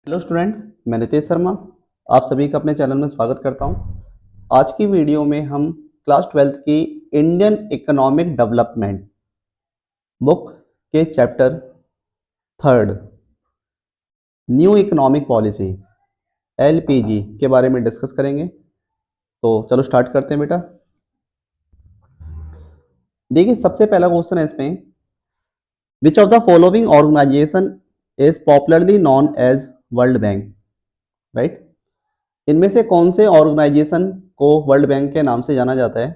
Hello student, मैं नितेश शर्मा आप सभी का अपने चैनल में स्वागत करता हूं। आज की वीडियो में हम क्लास 12th की इंडियन इकोनॉमिक डेवलपमेंट बुक के chapter third new economic policy LPG के बारे में डिस्कस करेंगे। तो चलो स्टार्ट करते हैं बेटा। देखिए, सबसे पहला क्वेश्चन है इसमें, which of the following organisation is popularly known as world bank, right. इनमें से कौन से ऑर्गेनाइजेशन को वर्ल्ड बैंक के नाम से जाना जाता है?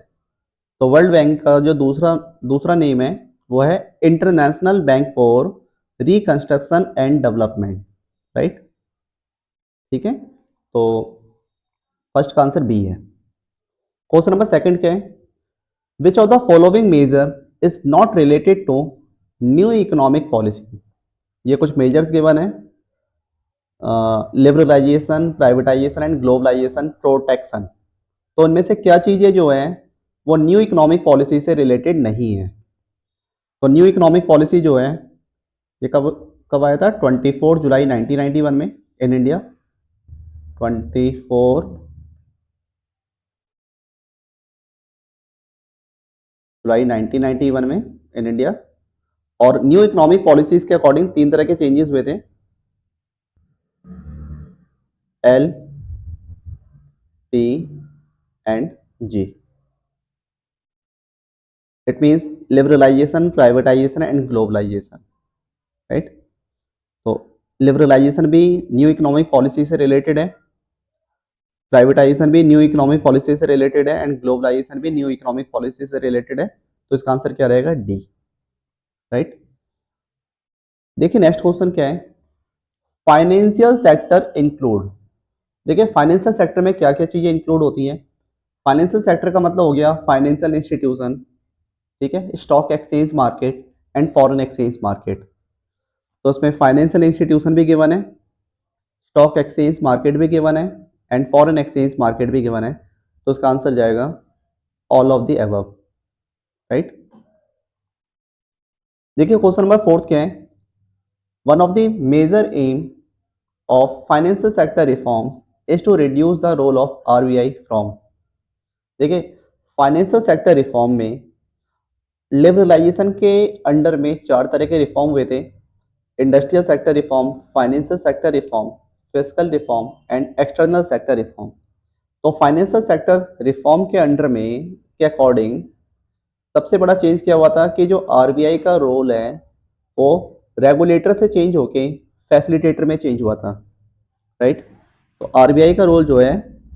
तो वर्ल्ड बैंक का जो दूसरा दूसरा नेम है वो है international bank for reconstruction and development, right. ठीक है, तो फर्स्ट का आंसर बी है। क्वेश्चन नंबर सेकंड क्या है, which of the following measure is not related to new economic policy. ये कुछ मेजर्स गिवन है, liberalisation, privatisation and globalisation, protection. तो इनमें से क्या चीजें जो है वो न्यू इकोनॉमिक पॉलिसी से रिलेटेड नहीं है? तो न्यू इकोनॉमिक पॉलिसी जो है ये कब कब आया था? 24 जुलाई 1991 में इन इंडिया। 24 जुलाई 1991 में इन इंडिया। और न्यू इकोनॉमिक पॉलिसीज के अकॉर्डिंग तीन तरह के चेंजेस हुए थे, L, P and G. It means liberalisation, privatisation and globalisation, right. तो लिबरलाइजेशन भी न्यू इकोनॉमिक पॉलिसी से रिलेटेड है, प्राइवेटाइजेशन भी न्यू इकोनॉमिक पॉलिसी से रिलेटेड है एंड ग्लोबलाइजेशन भी न्यू इकोनॉमिक पॉलिसी से रिलेटेड है। तो इसका आंसर क्या रहेगा? D, right. देखिए नेक्स्ट क्वेश्चन क्या है, फाइनेंशियल सेक्टर इंक्लूड। देखिए फाइनेंशियल सेक्टर में क्या क्या चीजें इंक्लूड होती हैं। फाइनेंशियल सेक्टर का मतलब हो गया फाइनेंशियल इंस्टीट्यूशन, ठीक है, stock exchange market and foreign exchange market. तो उसमें फाइनेंशियल इंस्टीट्यूशन भी गिवन है, स्टॉक एक्सचेंज मार्केट भी गिवन है एंड फॉरेन एक्सचेंज मार्केट भी गिवन है। तो उसका आंसर जाएगा all of the above, right. देखिए क्वेश्चन नंबर फोर्थ क्या है, one of the major aim of financial sector reform is to reduce the role of RBI from. देखिए financial sector reform में लिबरलाइजेशन के अंडर में चार तरह के रिफॉर्म हुए थे, industrial sector reform, financial sector reform, fiscal reform and external sector reform. तो फाइनेंशियल सेक्टर रिफॉर्म के अंडर में के अकॉर्डिंग सबसे बड़ा चेंज क्या हुआ था कि जो आरबीआई का रोल है वो रेगुलेटर से चेंज होके फैसिलिटेटर में चेंज हुआ था, राइट। तो आरबीआई का रोल जो है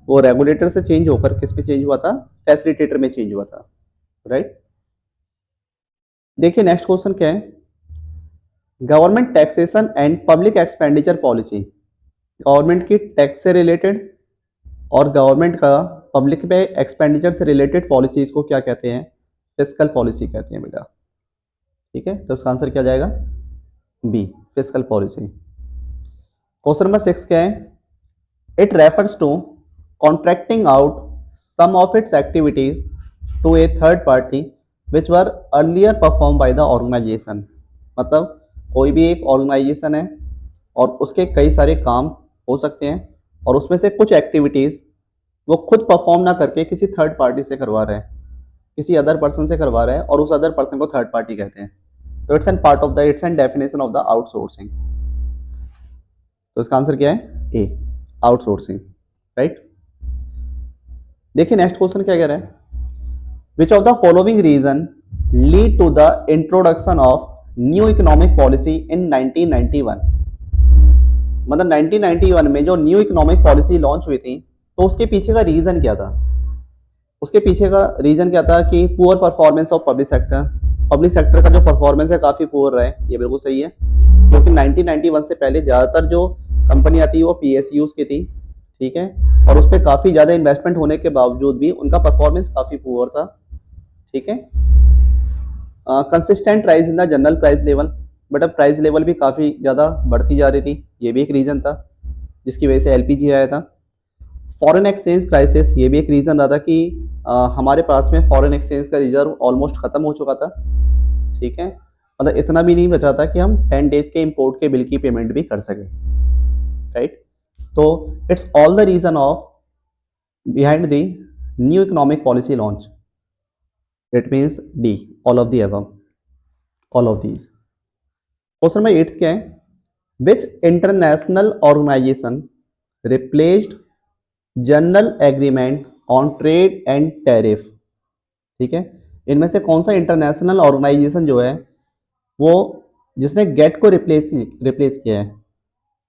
वो रेगुलेटर से चेंज होकर किस में चेंज हुआ था? फैसिलिटेटर में चेंज हुआ था, राइट। देखिए नेक्स्ट क्वेश्चन क्या है, government taxation and public expenditure policy. Government की टैक्स से रिलेटेड और गवर्नमेंट का पब्लिक पे एक्सपेंडिचर से रिलेटेड पॉलिसीज को क्या कहते हैं? फिस्कल पॉलिसी कहते हैं बेटा, ठीक है। तो इसका आंसर क्या जाएगा? B, fiscal policy. Question number 6 क्या है, it refers to contracting out some of its activities to a third party which were earlier perform by the organisation. मतलब कोई भी एक ऑर्गेनाइजेशन है और उसके कई सारे काम हो सकते हैं और उसमें से कुछ एक्टिविटीज वो खुद परफॉर्म ना करके किसी थर्ड पार्टी से करवा रहे हैं, किसी अदर पर्सन से करवा रहे हैं और उस अदर पर्सन को थर्ड पार्टी कहते हैं। तो it's an part of the it's an definition of the outsourcing. तो इसका आंसर क्या है? A, outsourcing, right. देखिए नेक्स्ट क्वेश्चन क्या कह रहा है, which of the following reason lead to the introduction of new economic policy in 1991। मतलब 1991 में जो न्यू इकोनॉमिक पॉलिसी लॉन्च हुई थी तो उसके पीछे का रीजन क्या था? उसके पीछे का रीजन क्या था कि poor performance of public sector. Public sector का जो परफॉर्मेंस है काफी पुअर रहा है, ये बिल्कुल सही है, क्योंकि 1991 से पहले ज्यादातर जो कंपनियां थी वो पीएसयूज की थी, ठीक है, और उस पर काफी ज्यादा इन्वेस्टमेंट होने के बावजूद भी उनका परफॉर्मेंस काफी पुअर था, ठीक है। Consistent rise in the general price level, but अब प्राइस लेवल भी काफी ज्यादा बढ़ती जा रही थी, ये भी एक रीजन था जिसकी वजह से एलपीजी आया था। फॉरेन एक्सचेंज क्राइसिस, ये भी एक रीजन रहा था कि हमारे पास में फॉरेन एक्सचेंज का रिजर्व ऑलमोस्ट खत्म हो चुका था, ठीक है, मतलब इतना भी नहीं बचा था कि हम 10 डेज के इंपोर्ट के बिल की पेमेंट भी कर सके, राइट। तो it's all the reason of behind the new economic policy launch. It means D, all of the above, all of these. Question number 8 क्या है? Which international organization replaced general agreement on trade and tariff? ठीक है, इनमें से कौन सा international organisation जो है वो जिसने गेट को रिप्लेस किया है?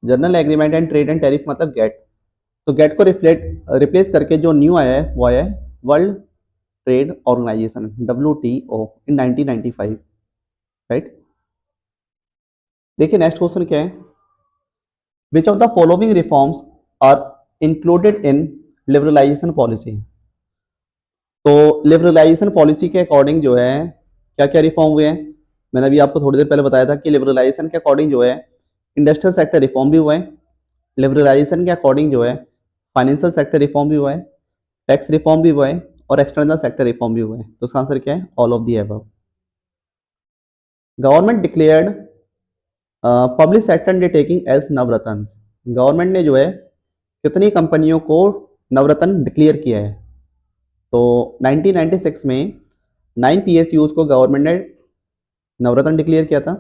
General agreement and trade and tariff मतलब गेट। तो गेट को रिप्लेस करके जो न्यू आया है वो आया है world trade organisation WTO in 1995, right. देखिए नेक्स्ट क्वेश्चन क्या है? Which of the following reforms are included in liberalisation policy? तो लिबरलाइजेशन पॉलिसी के अकॉर्डिंग जो है क्या क्या रिफॉर्म हुए हैं? मैंने अभी आपको थोड़ी देर पहले बताया था कि लिबरलाइजेशन के अकॉर्डिंग जो है इंडस्ट्रियल सेक्टर रिफॉर्म भी हुए हैं, लिबरलाइजेशन के अकॉर्डिंग जो है फाइनेंशियल सेक्टर रिफॉर्म भी हुआ है, टैक्स रिफॉर्म भी हुआ है और एक्सटर्नल सेक्टर रिफॉर्म भी हुए हैं। तो इसका आंसर क्या है? All of the above. Government declared public sector undertaking as Navratna. Government ने जो है कितनी कंपनियों को नवरत्न डिक्लेयर किया है? तो 1996 में 9 PSUs को गवर्नमेंट ने नवरत्न डिक्लेयर किया था,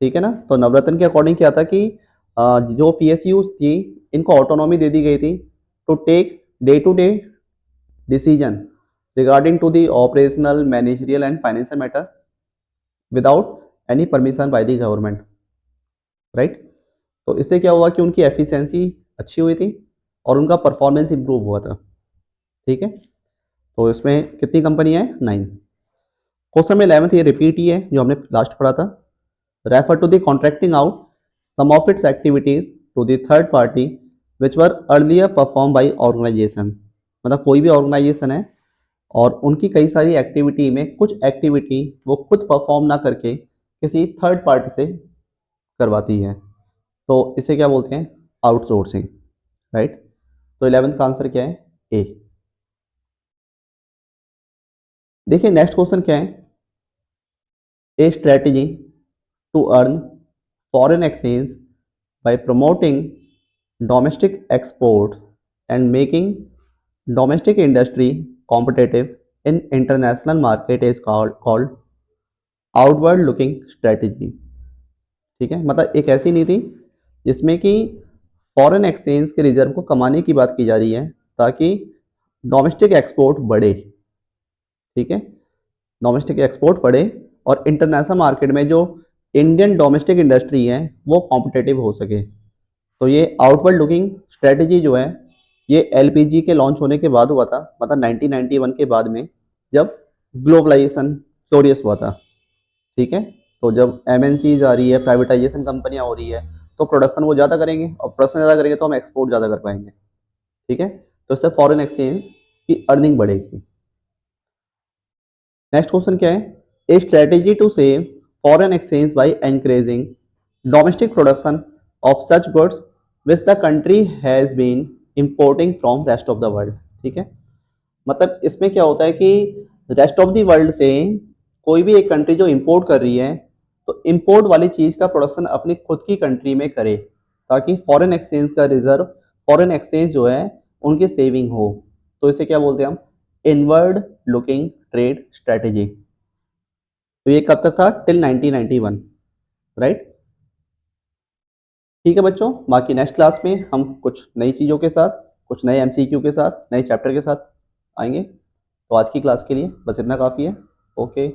ठीक है ना। तो नवरत्न के अकॉर्डिंग क्या था कि जो PSUs थी इनको ऑटोनॉमी दे दी गई थी to take day to day decision regarding to the operational managerial and financial matter without any permission by the government, right. तो इससे क्या हुआ कि उनकी एफिशिएंसी अच्छी हुई थी और उनका परफॉर्मेंस इंप्रूव हुआ था, ठीक है। तो इसमें कितनी कंपनियां हैं? 9। क्वेश्चन में 11th ये रिपीट ही है जो हमने लास्ट पढ़ा था। Refer to the contracting out some of its activities to the third party which were earlier perform by organisation. मतलब कोई भी ऑर्गेनाइजेशन है और उनकी कई सारी एक्टिविटी में कुछ एक्टिविटी वो खुद परफॉर्म ना करके किसी थर्ड पार्टी से करवाती है, तो इसे क्या बोलते हैं? Outsourcing, right. तो 11th का आंसर क्या है? ए। देखिए नेक्स्ट क्वेश्चन क्या है? A strategy to earn foreign exchange by promoting domestic export and making domestic industry competitive in international market is called outward looking strategy. ठीक है, मतलब एक ऐसी नीति जिसमें कि फॉरेन एक्सचेंज के रिजर्व को कमाने की बात की जा रही है ताकि डोमेस्टिक एक्सपोर्ट बढ़े, ठीक है, डोमेस्टिक एक्सपोर्ट बढ़े और इंटरनेशनल मार्केट में जो इंडियन डोमेस्टिक इंडस्ट्री है वो कॉम्पिटिटिव हो सके। तो ये आउटवर्ड लुकिंग स्ट्रेटेजी जो है ये LPG के लॉन्च होने के बाद हुआ था, मतलब 1991 के बाद में जब ग्लोबलाइजेशन फ्लोरियस हुआ था, ठीक है। तो जब MNCs आ रही है, प्राइवेटाइजेशन कंपनियां हो रही है, तो प्रोडक्शन वो ज़्यादा करेंगे और प्रोडक्शन ज़्यादा करेंगे तो हम एक्सपोर्ट ज़्यादा कर पाएंगे, ठीक है। तो इससे फॉरेन एक्सचेंज की अर्निंग बढ़ेगी। नेक्स्ट क्वेश्चन क्या है? A strategy to save foreign exchange by encouraging domestic production of such goods which the country has been importing from rest of the world. ठीक है, मतलब इसमें क्या होता है कि रेस्ट ऑफ द वर्ल्ड से कोई भी एक कंट्री जो इंपोर्ट कर रही है तो इंपोर्ट वाली चीज़ का प्रोडक्शन अपनी खुद की कंट्री में करे ताकि फॉरेन एक्सचेंज का रिजर्व, फॉरेन एक्सचेंज जो है उनकी सेविंग हो। तो इसे क्या बोलते हैं हम? Inward looking trade strategy. तो ये कब तक था? Till 1991, right. ठीक है बच्चों, बाकी नेक्स्ट क्लास में हम कुछ नई चीज़ों के साथ, कुछ नए MCQ के साथ, नए चैप्टर के साथ आएंगे। तो आज की क्लास के लिए बस इतना काफ़ी है। ओके।